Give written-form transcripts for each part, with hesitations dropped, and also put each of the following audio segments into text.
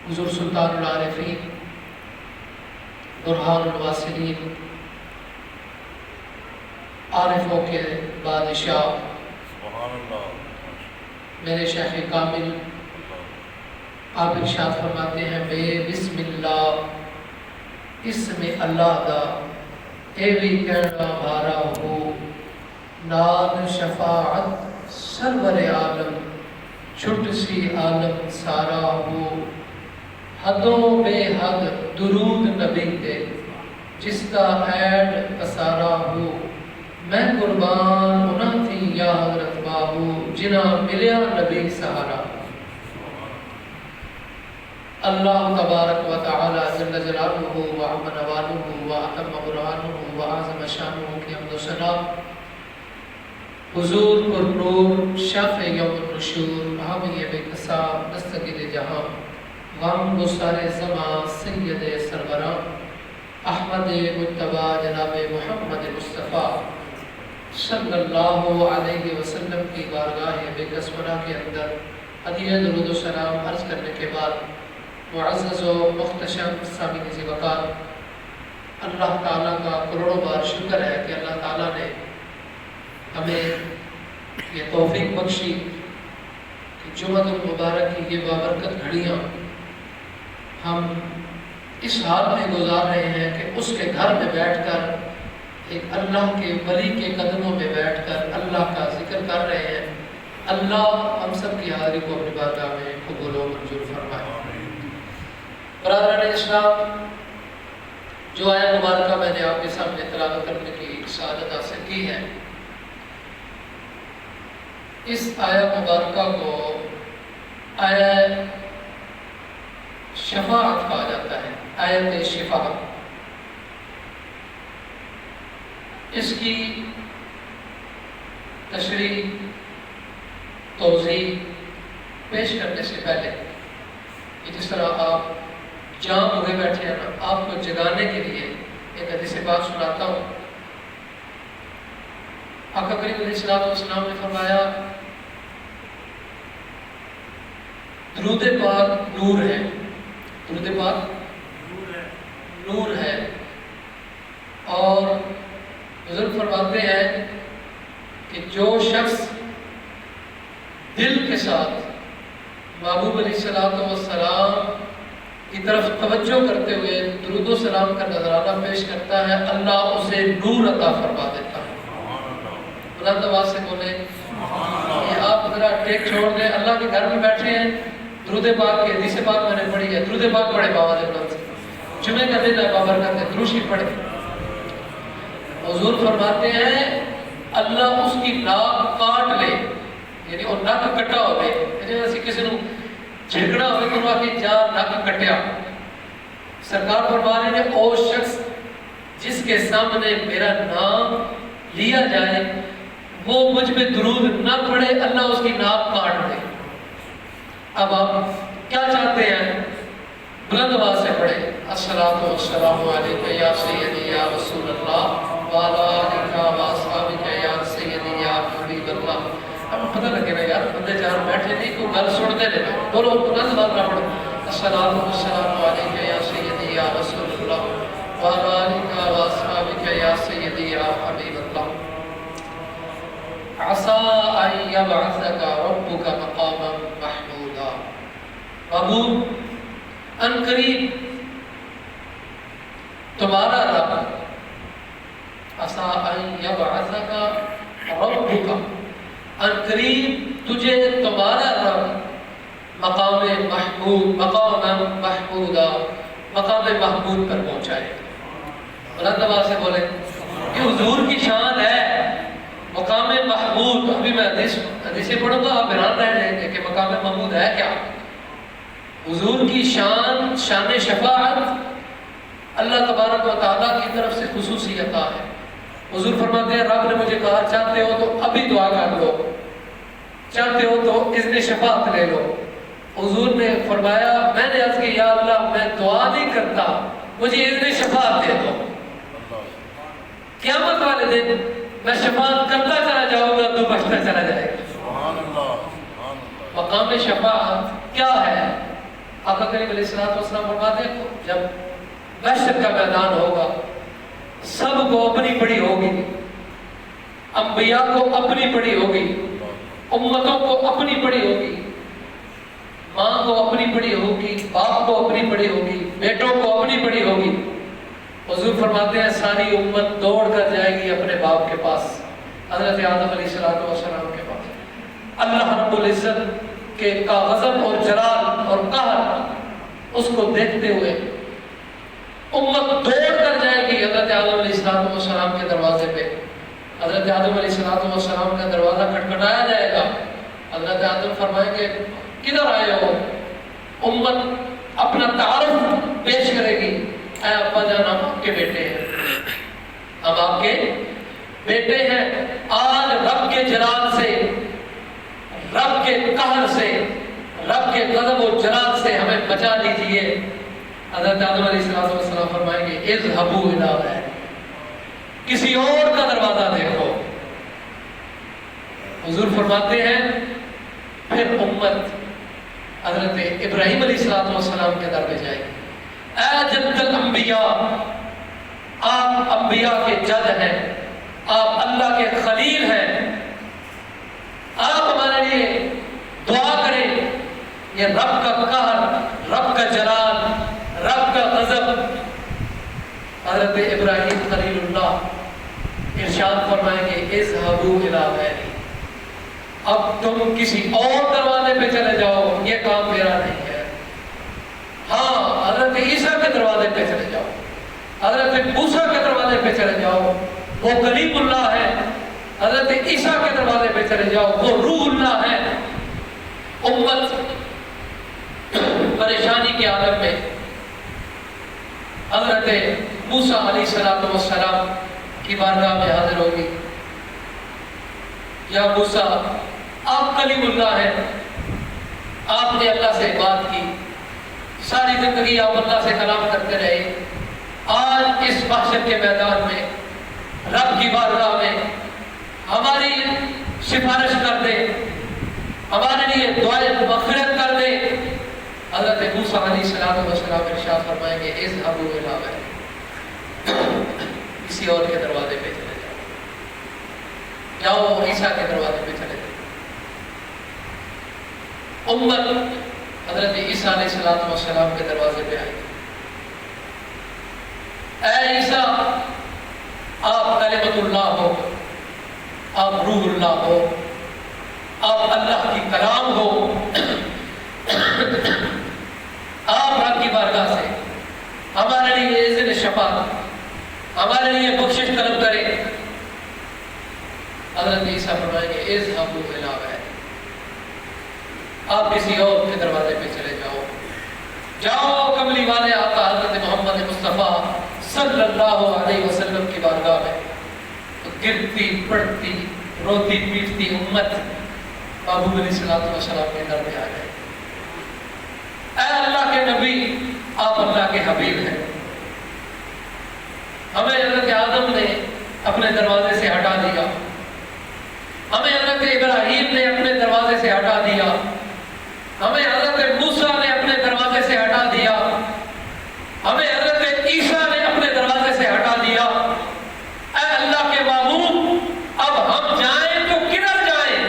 حضور سلطان العارفین برہان الواصلین عارفوں کے بادشاہ میرے شیخ کامل آپ ارشاد فرماتے ہیں بے بسم اللہ اسم اللہ دا اے بھی کہنا بھارا ہو نال شفاعت سرور عالم چھٹ سی عالم سارا ہو حدوں بے حد درود نبی تے جس کا ایڈ پسارا ہو میں قربان انہاں تھی یا حضرت بابو جنہ ملیا نبی سہارا اللہ تبارک و تعالی جل جلالہ و عم نوالہ و اتم برہانہ و اعظم شانہ کی حمد و ثنا حضور پر نور شاف یوم النشور حامی بے قصا دستگیر جہاں غم گسار زمان سید سربراں احمد مجتبی جناب محمد مصطفیٰ صلی اللہ علیہ وسلم کی بارگاہ بے قصبرہ کے اندر ہدیہ درود و سلام عرض کرنے کے بعد معزز و مختشم سامعین ذی وقار اللہ تعالیٰ کا کروڑوں بار شکر ہے کہ اللہ تعالیٰ نے ہمیں یہ توفیق بخشی کہ جمعہ المبارک کی یہ بابرکت گھڑیاں ہم اس حال میں گزار رہے ہیں کہ اس کے گھر میں بیٹھ کر ایک اللہ کے ولی کے قدموں میں بیٹھ کر اللہ کا ذکر کر رہے ہیں۔ اللہ ہم سب کی حاضری کو اپنی بارگاہ میں قبول و منظور فرمائے۔ برادران اسلام، جو آیت مبارکہ میں نے آپ کے سامنے تلاوت کرنے کی سعادت حاصل کی ہے، اس آیت مبارکہ کو آیت شفاعت کہا جاتا ہے، آیت شفاعت۔ اس کی تشریح توضیح پیش کرنے سے پہلے جس طرح آپ جام ہوئے بیٹھے ہیں، آپ کو جگانے کے لیے ایک حدیث پاک سناتا ہوں۔ آقا کریم علیہ السلام نے فرمایا درود پاک نور ہے، درود پاک نور ہے، اور بزرگ فرماتے ہیں کہ جو شخص دل کے ساتھ محبوب علیہ السلام کی طرف توجہ کرتے ہوئے درود و سلام کا نذرانہ پیش کرتا ہے، اللہ اسے نور عطا فرما دیتا ہے۔ بلند آواز سے بولیں، یہ آپ ذرا ٹیک چھوڑ دیں، اللہ کے گھر میں بیٹھے ہیں، درود پاک کی حدیث پاک میں نے پڑھی ہے، درود پاک پڑھے بابا بلند سے، جمعے کا دن ہے بابرکت ہے، دروشی پڑھے۔ حضور فرماتے ہیں اللہ اس کی ناک کاٹ لے، یعنی وہ ناک کٹا ہوئے، جیسے کسی نے جھگڑا ہوئے تو وہاں کی جا ناک کٹیا۔ سرکار فرما رہے ہیں او شخص جس کے سامنے میرا نام لیا جائے وہ مجھ پہ درود نہ پڑھے، اللہ اس کی ناک کاٹ دے۔ اب آپ کیا چاہتے ہیں؟ بلند آواز سے پڑھے، الصلاۃ والسلام علیک یا سیدی یا رسول اللہ وعلی آلک و اصحابک یا سیدی یا حبیب اللہ۔ اب پتہ لگے نا یار، بندے چار بیٹھے نہیں، کوئی گل سنتے نہیں، بولو بلند آواز نہ پڑھو، الصلاۃ والسلام علیک یا سیدی یا رسول اللہ وعلی آلک و اصحابک یا سیدی یا حبیب اللہ۔ عسیٰ ان یبعثک ربک مقاما محمودا، محبوب ان قریب تمہارا رب، عسیٰ ان یبعثک ربک، ان قریب تجھے تمہارا رب مقام محمود، مقام محمودا، مقام محمود پر پہنچائے۔ بلند آواز سے بولیں، یہ حضور کی شان ہے، مقام محمود۔ ابھی میں حدیث پڑھوں گا، آپ حیران رہ جائیں گے کہ مقام محمود ہے کیا۔ حضور کی شان، شان شفاعت اللہ تبارک و تعالیٰ کی طرف سے خصوصی عطا ہے۔ حضور فرماتے ہیں رب نے مجھے کہا چاہتے ہو تو ابھی دعا کر لو، چاہتے ہو تو اذن شفاعت لے لو۔ حضور نے فرمایا، میں نے عرض کی یا اللہ میں دعا نہیں کرتا، مجھے اذن شفاعت دے دو۔ قیامت والے دن میں شفاعت کرتا چلا جاؤں گا تو بچتا چلا جائے گا۔ مقام شفاعت کیا ہے؟ آقا کریم علیہ السلام فرماتے ہیں جب بحشر کا میدان ہوگا سب کو اپنی پڑی ہوگی، انبیاء کو اپنی پڑی ہوگی، امتوں کو اپنی پڑی ہوگی، ماں کو اپنی پڑی ہوگی، باپ کو اپنی پڑی ہوگی، بیٹوں کو اپنی پڑی ہوگی۔ حضور فرماتے ہیں ساری امت دوڑ کر جائے گی اپنے باپ کے پاس، حضرت آدم علیہ السلام کے پاس۔ اللہ رب العزت کے کا غضب اور جلال اور قہر اس کو دیکھتے ہوئے امت دوڑ کر جائے گی حضرت آدم علیہ السلام کے دروازے پہ۔ حضرت آدم علیہ السلام کا دروازہ کھٹکھٹایا جائے گا۔ حضرت آدم فرمائیں گے کدھر آئے ہو؟ امت اپنا تعارف پیش کرے گی، اے ابا جان ہم آپ کے بیٹے ہیں، ہم آپ کے بیٹے ہیں، آج رب کے جلال سے، رب کے قہر سے، رب کے غضب و جلال سے ہمیں بچا لیجئے۔ حضرت آدم علیہ السلام فرمائیں گے اذهبوا الی غیر، کسی اور کا دروازہ دیکھو۔ حضور فرماتے ہیں پھر امت حضرت ابراہیم علیہ السلام کے در پہ جائے گی، اے جد الانبیاء، آپ انبیاء کے جد ہیں، آپ اللہ کے خلیل ہیں، آپ ہمارے لیے دعا کریں۔ یہ رب کا قہر، رب کا جلال، رب کا غضب۔ حضرت ابراہیم خلیل اللہ ارشاد فرمائیں گے اذهبوا الی غیری، اب تم کسی اور دروازے پہ چلے جاؤ، یہ کام میرا نہیں ہے۔ ہاں حضرت عیسیٰ کے دروازے پہ چلے جاؤ، حضرت موسیٰ کے دروازے پہ چلے جاؤ، وہ کلیم اللہ ہے۔ حضرت عیسیٰ کے دروازے پہ چلے جاؤ، وہ روح اللہ ہے۔ امت پریشانی کے عالم میں حضرت موسیٰ علیہ السلام کی بارگاہ میں حاضر ہوگی، یا موسیٰ آپ کلیم اللہ ہیں، آپ نے اللہ سے بات کی، ساری زندگی آپ اللہ سے کلام کرتے رہے، آج اس محشر کے میدان میں رب کی بارگاہ میں ہماری سفارش کر دے، ہمارے لیے دعائے مغفرت کر دے۔ حضرت موسیٰ علیہ السلام ارشاد فرمائیں گے اذهبوا الی غیر، کسی اور کے دروازے پہ چلے جاؤ، عیسیٰ کے دروازے پہ چلے جاؤ۔ امت حضرت عیسیٰ علیہ السلام کے دروازے پہ آئی، اے عیسیٰ آپ کلمۃ اللہ ہو، آپ روح اللہ ہو، آپ اللہ کی کلام ہو، آپ رب کی بارگاہ سے ہمارے لیے اذن شفاعت، ہمارے لیے بخشش طلب کریں۔ حضرت عیسیٰ فرمائیں گے اذهبوا الی غیر، آپ کسی اور کے دروازے پہ چلے جاؤ، جاؤ کملی والے آقا حضرت محمد مصطفیٰ صلی اللہ علیہ وسلم کی بارگاہ میں۔ تو گرتی پڑتی روتی پیٹتی امت محبوب علیہ السلام کے در پہ آ گئے، اے اللہ کے نبی، آپ اللہ کے حبیب ہیں، ہمیں حضرت آدم نے اپنے دروازے سے ہٹا دیا، ہمیں حضرت ابراہیم نے اپنے دروازے سے ہٹا دیا، ہمیں حضرت موسیٰ نے اپنے دروازے سے ہٹا دیا، ہمیں حضرت عیسیٰ نے اپنے دروازے سے ہٹا دیا۔ اے اللہ کے محبوب، اب ہم جائیں تو کدھر جائیں؟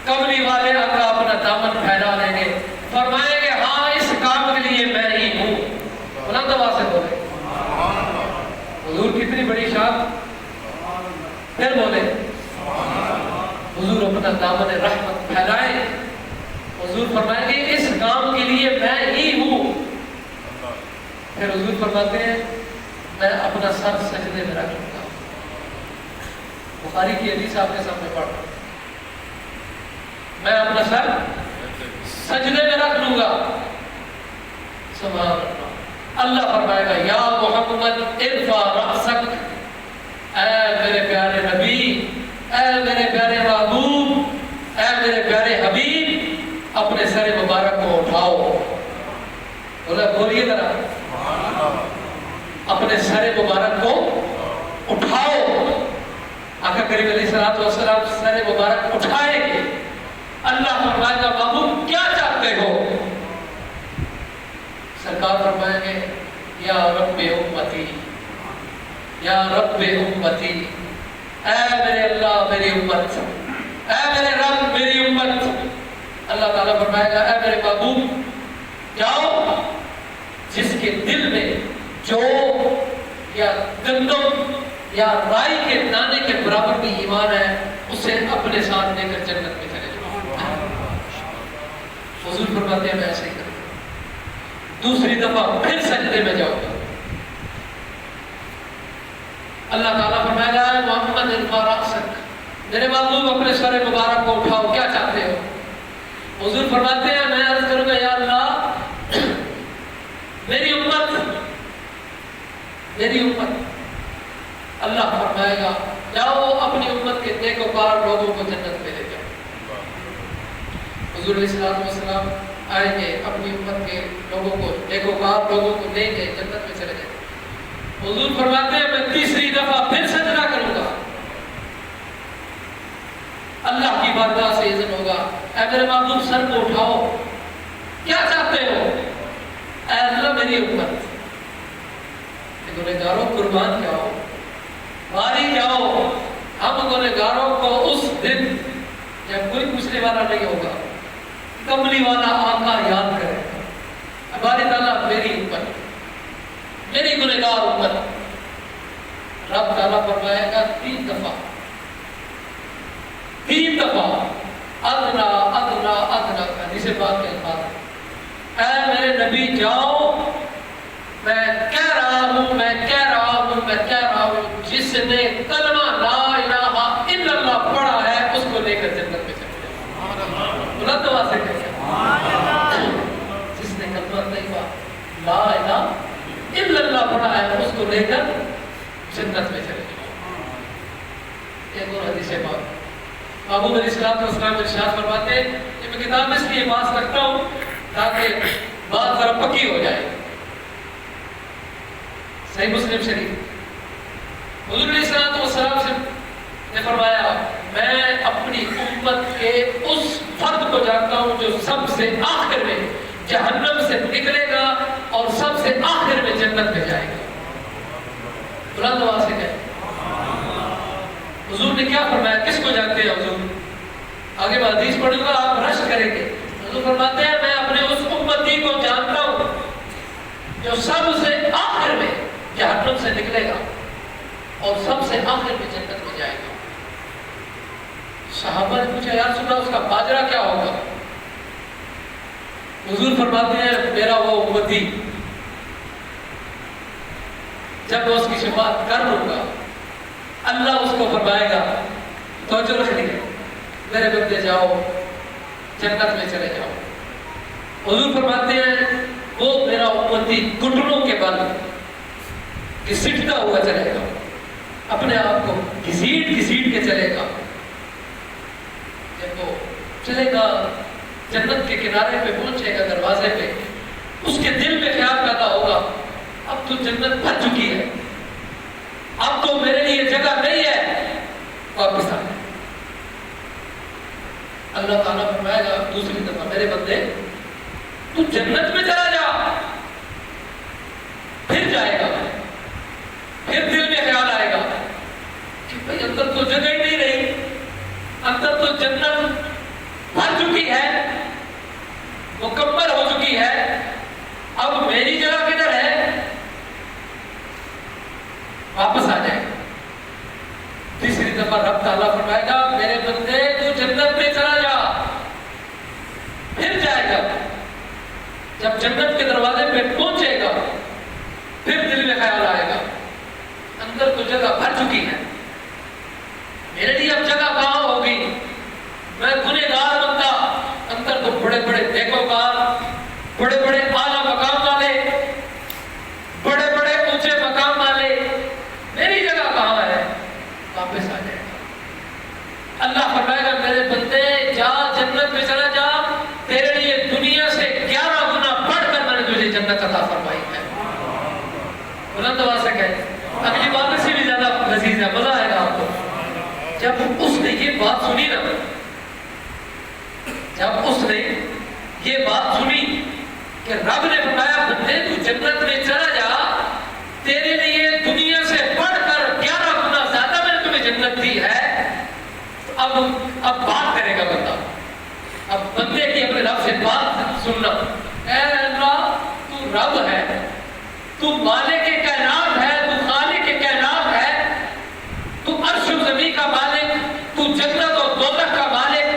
کملی والے آقا اپنا دامن پھیلا لیں گے، فرمائیں گے ہاں اس کام کے لیے میں ہی ہوں۔ بلند آواز سے بولے حضور کتنی بڑی شان، پھر بولے حضور اپنا دامن رحمت پھیلائے، حضور فرمائیں گے اس کام کے لیے میں ہی ہوں۔ پھر حضور فرماتے ہیں میں اپنا سر سجدے میں رکھ لوں گا۔ بخاری کی حدیث آپ کے سامنے پڑھ رہا ہوں، میں اپنا سر سجدے میں رکھ لوں گا۔ سبحان اللہ، اللہ فرمائے گا یا محمد ارفع رأسک، اے میرے پیارے نبی، اے میرے پیارے محبوب، اے میرے پیارے حبیب، اپنے سر مبارک کو اٹھاؤ۔ بولا بولیے ذرا، اپنے سر مبارک کو اٹھاؤ۔ آقا کریم علیہ السلام سر مبارک اٹھائیں گے، اللہ فرمائے گا محبوب کیا چاہتے ہو؟ یا رب امتی، یا رب امتی، اے میرے اللہ میری امت، اے میرے رب میری امت۔ اللہ تعالیٰ فرمائے گا اے میرے محبوب جاؤ، جس کے دل میں جو یا گندم یا رائی کے دانے کے برابر بھی ایمان ہے، اسے اپنے ساتھ لے کر جنت میں چلے جاؤ۔ حضور فرماتے ہیں میں ایسے ہی کروں گا، دوسری دفعہ پھر سجدے میں جاؤں گا۔ اللہ تعالیٰ فرمائے گا اے محمد ارفع رأسک، میرے محبوب اپنے سر مبارک کو اٹھاؤ، کیا چاہتے ہو؟ حضور فرماتے ہیں میں عرض کروں گا یا اللہ میری امت، میری امت۔ اللہ فرمائے گا جاؤ اپنی امت کے نیکوکار لوگوں کو جنت میں لے جاؤ۔ حضور علیہ السلام آئیں گے اپنی امت کے لوگوں کو، نیکوکار لوگوں کو لے کے جنت میں چلے جائیں۔ حضور فرماتے ہیں میں تیسری دفعہ پھر سجدہ کروں گا، اللہ کی بارگاہ سے اذن ہوگا اے میرے محبوب سر کو اٹھاؤ، کیا چاہتے ہو؟ اے اللہ میری امت، گنہگاروں قربان جاؤ، باری جاؤ، ہم گنہگاروں کو اس دن جب کوئی پوچھنے والا نہیں ہوگا، کملی والا آقا یاد کرے گا، باری تعالیٰ میری امت، میری گنہگار امت۔ رب تعالیٰ فرمائے گا 3 دفعہ، 3 دفعہ ادنا ادنا ادنا، حدیث پاک کے الفاظ اے میرے نبی جاؤ، میں کہہ رہا ہوں میں کہہ رہا ہوں میں کہہ رہا ہوں، جس نے کلمہ لا الہ الا اللہ پڑھا ہے اس کو لے کر جنت میں چلے جاؤ۔ بلند آواز سے کہیے جس نے کلمہ طیبہ لا الہ الا اللہ پڑھا ہے اس کو لے کر جنت میں چلے جاؤ۔ ایک اور حدیث پاک محبوب علیہ السلام ارشاد فرماتے ہیں کہ میں کتاب اس لیے پاس رکھتا ہوں تاکہ بات ذرا پکی ہو جائے۔ صحیح مسلم شریف حضور علیہ السلام سے نے فرمایا میں اپنی امت کے اس فرد کو جانتا ہوں جو سب سے آخر میں جہنم سے نکلے گا اور سب سے آخر میں جنت میں جائے گا۔ بلند آواز سے کہے حضور نے کیا فرمایا، کس کو جانتے ہیں حضور؟ آگے میں حدیث پڑھوں گا آپ رشک کریں گے۔ حضور فرماتے ہیں میں اپنے اس امتی کو جانتا ہوں جو سب سے آخر میں جہنم سے نکلے گا اور سب سے آخر میں جنت میں جائے گا۔ صحابہ نے پوچھا یا رسول اللہ اس کا ماجرا کیا ہوگا؟ حضور فرماتے ہیں میرا وہ امتی جب میں اس کی شفاعت کر لوں گا اللہ اس کو فرمائے گا توجہ رکھنی ہے میرے بندے جاؤ جنت میں چلے جاؤ۔ حضور فرماتے ہیں وہ میرا امتی گھٹنوں کے بل گھسیٹتا ہوا چلے گا، اپنے آپ کو گھسیٹ گھسیٹ کے چلے گا۔ جب وہ چلے گا جنت کے کنارے پہ پہنچے گا دروازے پہ، اس کے دل میں خیال پیدا ہوگا اب تو جنت بھر چکی ہے، اب تو میرے لیے جگہ نہیں ہے، واپس آ جائے۔ اللہ تعالیٰ فرمائے گا دوسری دفعہ میرے بندے تو جنت میں چلا جا، پھر جائے گا، پھر دل میں خیال آئے گا کہ بھئی اندر تو جگہ ہی نہیں رہی، اندر تو جنت بھر چکی ہے، مکمل ہو چکی ہے، اب میری جگہ کدھر ہے؟ واپس آ جائے گا۔ تیسری دفعہ رب تعالیٰ فرمائے گا میرے بندے تو جنت میں چلا جا، پھر جائے گا، جب جنت کے دروازے پہ پہنچے گا پھر دل میں خیال آئے گا اندر تو جگہ بھر چکی ہے، میرے لیے اب جگہ کہاں ہوگی؟ میں گنہگار بندہ، اندر تو بڑے بڑے نیکوکار، بڑے بڑے اعلیٰ مقام والے، بڑے بڑے اونچے مقام والے، میری جگہ کہاں ہے؟ واپس آ جائے گا۔ اللہ فرمائے گا میرے بندے جا جنت میں چلا جا، تیرے لیے دنیا سے 11 گنا بڑھ کر میں نے تجھے جنت عطا فرمائی ہے۔ بلند آواز سے کہے اگلی بات اسی بھی زیادہ لذیذ ہے، مزہ آئے گا آپ کو۔ جب اس نے یہ بات سنی نا، جب اس نے یہ بات سنی کہ رب نے فرمایا بندے تو جنت میں چلا جا، دی ہے، اب بات کرے گا بندہ، اب بندے کی اپنے رب سے بات سننا. اے اللہ تو رب ہے، تو مالک کے کائنات ہے، تو خالق کے کائنات ہے، تو عرش و زمین کا مالک، تو جنت اور دوزخ کا مالک.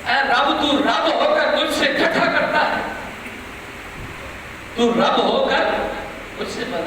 اے رب تو رب ہو کر مجھ سے کٹھا کرتا ہے، تو رب ہو کر مجھ سے بنا